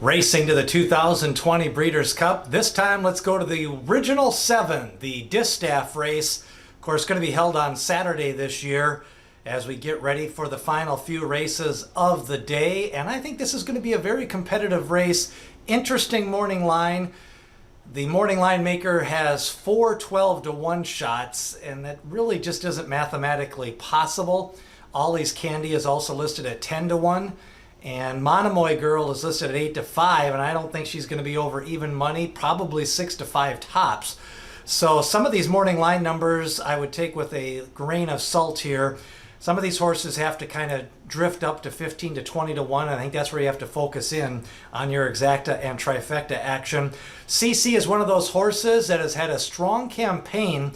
Racing to the 2020 Breeders' Cup. This time, let's go to the original 7, the Distaff race. Of course, going to be held on Saturday this year as we get ready for the final few races of the day. And I think this is going to be a very competitive race. Interesting morning line. The morning line maker has 4 12-to-1 shots, and that really just isn't mathematically possible. Ollie's Candy is also listed at 10-to-1. And Monomoy Girl is listed at 8-to-5, and I don't think she's going to be over even money, probably 6-to-5 tops. So some of these morning line numbers I would take with a grain of salt here. Some of these horses have to kind of drift up to 15 to 20 to 1. I think that's where you have to focus in on your exacta and trifecta action. CC is one of those horses that has had a strong campaign,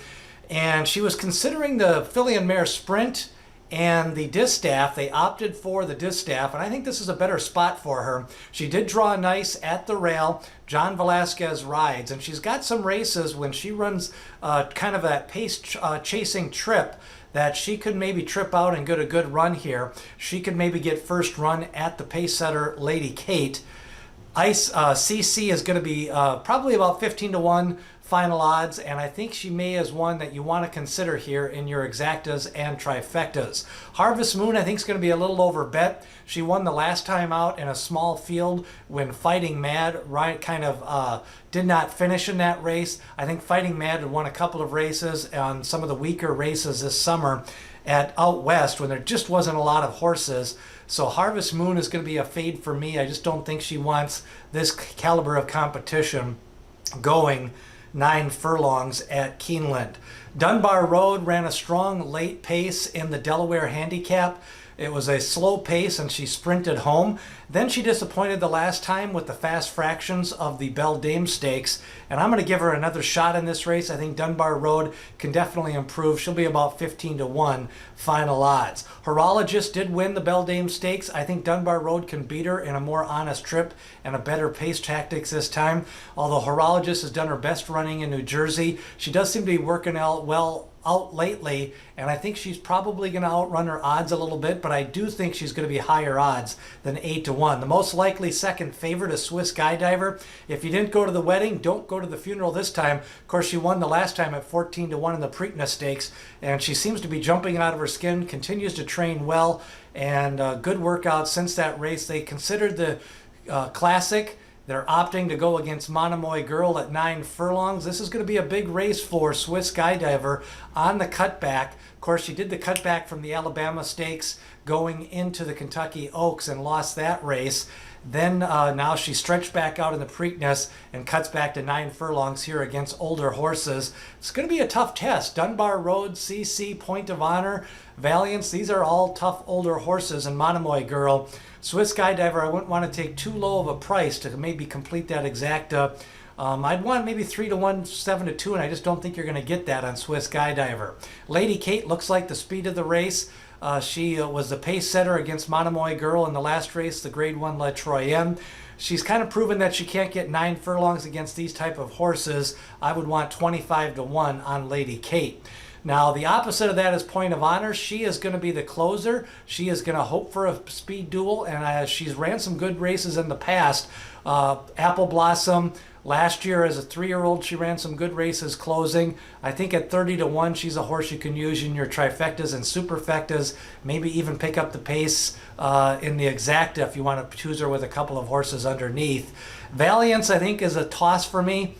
and she was considering the filly and mare sprint and the distaff. They opted for the distaff, and I think this is a better spot for her. She did draw nice at the rail. John Velasquez rides, and she's got some races when she runs kind of that pace chasing trip that she could maybe trip out and get a good run here. She could maybe get first run at the pace setter Lady Kate. CC is going to be probably about 15-to-1 final odds, and I think she may is one that you want to consider here in your exactas and trifectas. Harvest Moon, I think, is going to be a little over bet. She won the last time out in a small field when Fighting Mad did not finish in that race. I think Fighting Mad had won a couple of races on some of the weaker races this summer out west when there just wasn't a lot of horses. So Harvest Moon is going to be a fade for me. I just don't think she wants this caliber of competition going 9 furlongs at Keeneland. Dunbar Road ran a strong late pace in the Delaware Handicap. It was a slow pace and she sprinted home. Then she disappointed the last time with the fast fractions of the Belmont Stakes, and I'm going to give her another shot in this race. I think Dunbar Road can definitely improve. She'll be about 15-to-1 final odds. Horologist did win the Belmont Stakes. I think Dunbar Road can beat her in a more honest trip and a better pace tactics this time. Although Horologist has done her best running in New Jersey, she does seem to be working out well out lately, and I think she's probably going to outrun her odds a little bit, but I do think she's going to be higher odds than 8-to-1. The most likely second favorite is Swiss Skydiver. If you didn't go to the wedding, don't go to the funeral this time. Of course, she won the last time at 14-to-1 in the Preakness Stakes, and she seems to be jumping out of her skin, continues to train well, and good workout since that race. They considered the Classic. They're opting to go against Monomoy Girl at 9 furlongs. This is going to be a big race for Swiss Skydiver on the cutback. Of course, she did the cutback from the Alabama Stakes going into the Kentucky Oaks and lost that race. Then now she stretched back out in the Preakness and cuts back to 9 furlongs here against older horses. It's going to be a tough test. Dunbar Road, CC, Point of Honor, Valiance, these are all tough older horses, and Monomoy Girl. Swiss Skydiver, I wouldn't want to take too low of a price to maybe complete that exacta. I'd want maybe 3-to-1, 7-to-2, and I just don't think you're going to get that on Swiss Skydiver. Lady Kate looks like the speed of the race. She was the pace setter against Monomoy Girl in the last race, the Grade 1 La Troyenne. She's kind of proven that she can't get 9 furlongs against these type of horses. I would want 25-to-1 on Lady Kate. Now, the opposite of that is Point of Honor. She is going to be the closer. She is going to hope for a speed duel, and she's ran some good races in the past. Apple Blossom, last year as a 3-year-old, she ran some good races closing. I think at 30-to-1, she's a horse you can use in your trifectas and superfectas, maybe even pick up the pace in the exacta if you want to choose her with a couple of horses underneath. Valiance, I think, is a toss for me.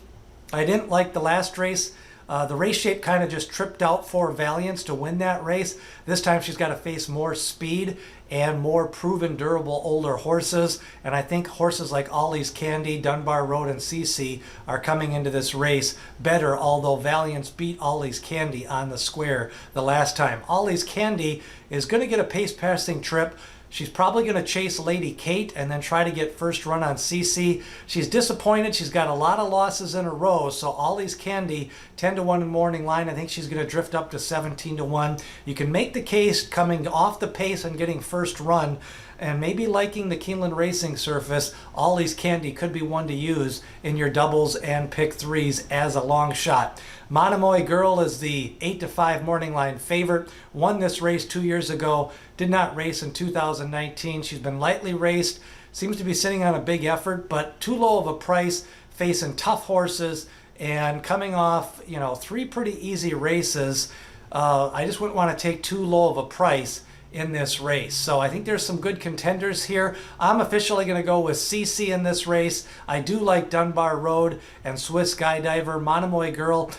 I didn't like the last race. The race shape kind of just tripped out for Valiance to win that race. This time she's got to face more speed and more proven, durable, older horses. And I think horses like Ollie's Candy, Dunbar Road, and CC are coming into this race better, although Valiance beat Ollie's Candy on the square the last time. Ollie's Candy is going to get a pace-passing trip. She's probably going to chase Lady Kate and then try to get first run on CC. She's disappointed. She's got a lot of losses in a row. So Ollie's Candy, 10-to-1 in morning line. I think she's going to drift up to 17-to-1. You can make the case coming off the pace and getting first run and maybe liking the Keeneland racing surface. Ollie's Candy could be one to use in your doubles and pick threes as a long shot. Monomoy Girl is the 8-to-5 morning line favorite. Won this race 2 years ago. Did not race in 2019. She's been lightly raced. seems to be sitting on a big effort, but too low of a price, facing tough horses, and coming off, 3 pretty easy races. I just wouldn't want to take too low of a price in this race. So I think there's some good contenders here. I'm officially going to go with CC in this race. I do like Dunbar Road and Swiss Skydiver. Monomoy Girl,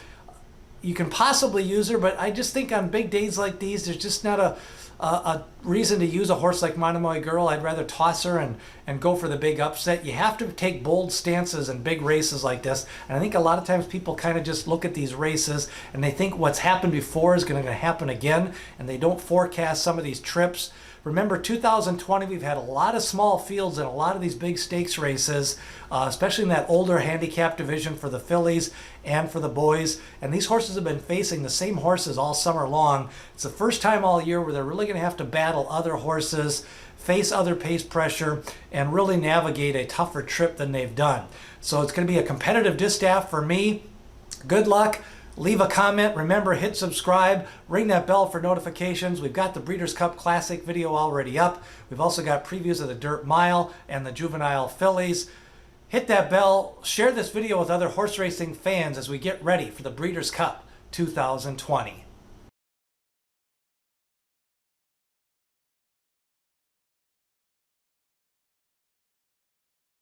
you can possibly use her, but I just think on big days like these, there's just not a reason to use a horse like Monomoy Girl. I'd rather toss her and go for the big upset. You have to take bold stances in big races like this. And I think a lot of times people kind of just look at these races and they think what's happened before is going to happen again, and they don't forecast some of these trips. Remember, 2020, we've had a lot of small fields in a lot of these big stakes races, especially in that older handicap division for the fillies and for the boys. And these horses have been facing the same horses all summer long. It's the first time all year where they're really going to have to battle other horses, face other pace pressure, and really navigate a tougher trip than they've done. So it's going to be a competitive distaff for me. Good luck. Leave a comment. Remember, hit subscribe. Ring that bell for notifications. We've got the Breeders' Cup Classic video already up. We've also got previews of the Dirt Mile and the Juvenile Fillies. Hit that bell. Share this video with other horse racing fans as we get ready for the Breeders' Cup 2020.